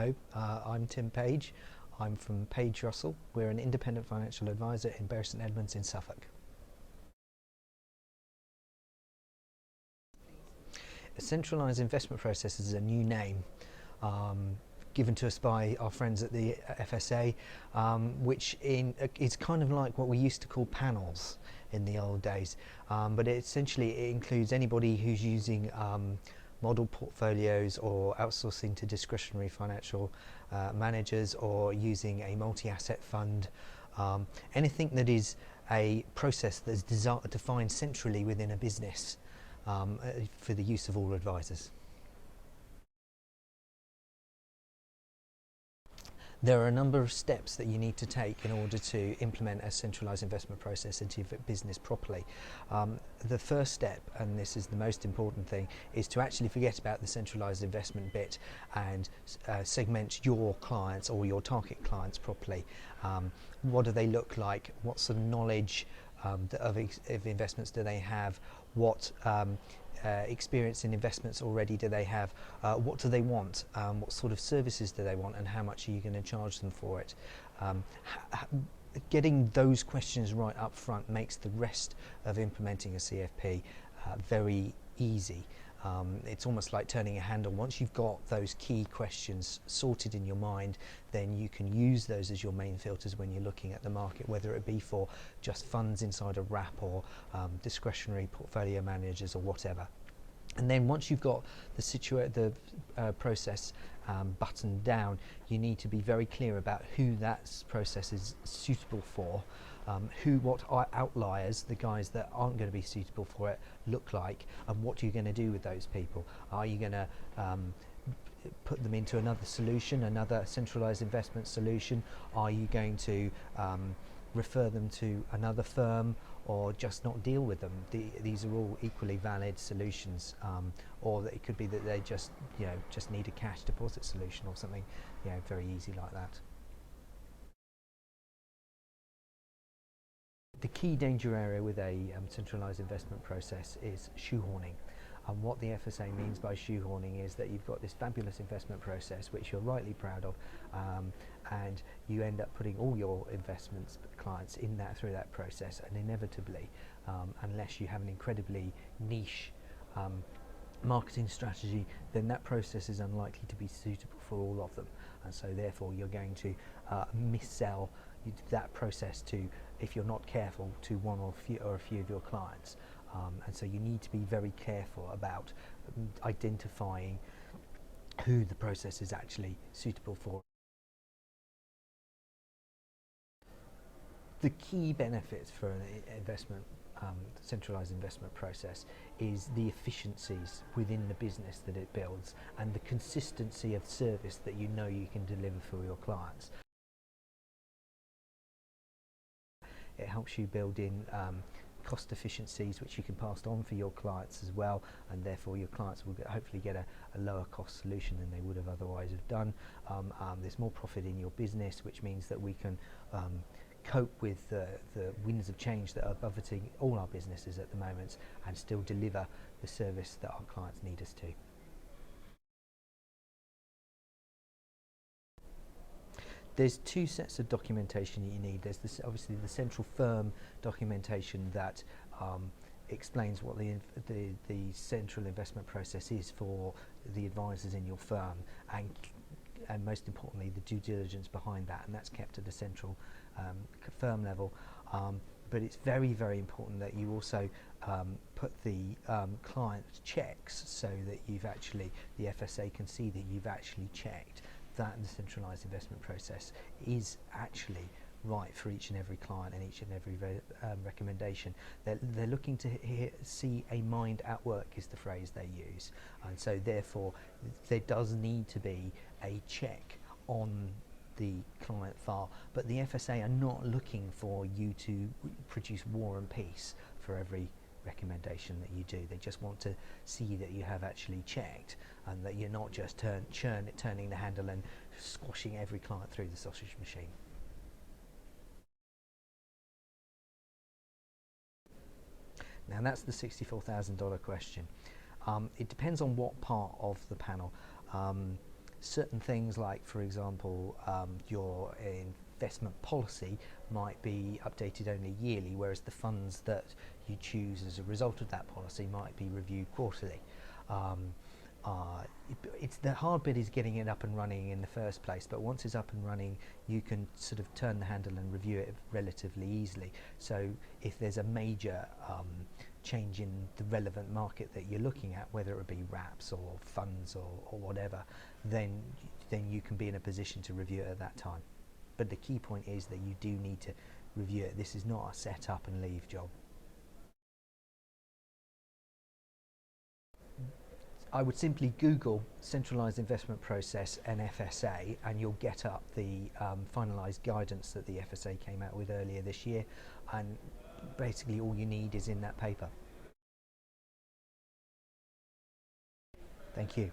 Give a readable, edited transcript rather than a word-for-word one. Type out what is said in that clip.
know, I'm Tim Page. I'm from PageRussell. We're an independent financial advisor in Bury St Edmunds in Suffolk. A centralised investment process is a new name given to us by our friends at the FSA, which is kind of like what we used to call panels in the old days, but it includes anybody who's using model portfolios or outsourcing to discretionary financial managers or using a multi-asset fund, anything that is a process that's defined centrally within a business for the use of all advisors. There are a number of steps that you need to take in order to implement a centralised investment process into your business properly. The first step, and this is the most important thing, is to actually forget about the centralised investment bit and segment your clients or your target clients properly. What do they look like? What sort of knowledge of investments do they have? What experience in investments already do they have? What do they want? What sort of services do they want, and how much are you going to charge them for it? Getting those questions right up front makes the rest of implementing a CFP very easy. It's almost like turning a handle. Once you've got those key questions sorted in your mind, then you can use those as your main filters when you're looking at the market, whether it be for just funds inside a wrap or discretionary portfolio managers or whatever. And then once you've got the process buttoned down, you need to be very clear about who that process is suitable for, what outliers, the guys that aren't going to be suitable for it, look like, and what you're going to do with those people. Are you going to put them into another solution, another centralised investment solution? Are you going to refer them to another firm, or just not deal with them? These are all equally valid solutions, or it could be that they just need a cash deposit solution or something very easy like that. The key danger area with a centralised investment process is shoehorning. And what the FSA means by shoehorning is that you've got this fabulous investment process which you're rightly proud of, and you end up putting all your investments clients in through that process, and inevitably, unless you have an incredibly niche marketing strategy, then that process is unlikely to be suitable for all of them, and so therefore you're going to missell that process to, if you're not careful, to one or a few of your clients. And so you need to be very careful about identifying who the process is actually suitable for. The key benefits for an centralised investment process is the efficiencies within the business that it builds and the consistency of service that you can deliver for your clients. It helps you build in cost efficiencies which you can pass on for your clients as well, and therefore your clients will hopefully get a lower cost solution than they would have otherwise have done. There's more profit in your business, which means that we can cope with the winds of change that are buffeting all our businesses at the moment and still deliver the service that our clients need us to. There's two sets of documentation that you need. There's obviously the central firm documentation that explains what the central investment process is for the advisors in your firm, and most importantly the due diligence behind that, and that's kept at a central firm level. But it's very, very important that you also put the client checks so that the FSA can see that you've actually checked that the centralised investment process is actually right for each and every client and each and every recommendation. They're looking to see a mind at work is the phrase they use, and so therefore there does need to be a check on the client file, but the FSA are not looking for you to produce War and Peace for every recommendation that you do. They just want to see that you have actually checked and that you're not just turning the handle and squashing every client through the sausage machine. Now that's the $64,000 question. It depends on what part of the panel. certain things like, for example, your investment policy might be updated only yearly, whereas the funds that you choose as a result of that policy might be reviewed quarterly. It's the hard bit is getting it up and running in the first place, but once it's up and running, you can sort of turn the handle and review it relatively easily. So if there's a major change in the relevant market that you're looking at, whether it be wraps or funds or whatever, then you can be in a position to review it at that time. But the key point is that you do need to review it. This is not a set up and leave job. I would simply Google centralised investment process and FSA, and you'll get up the finalised guidance that the FSA came out with earlier this year, and basically all you need is in that paper. Thank you.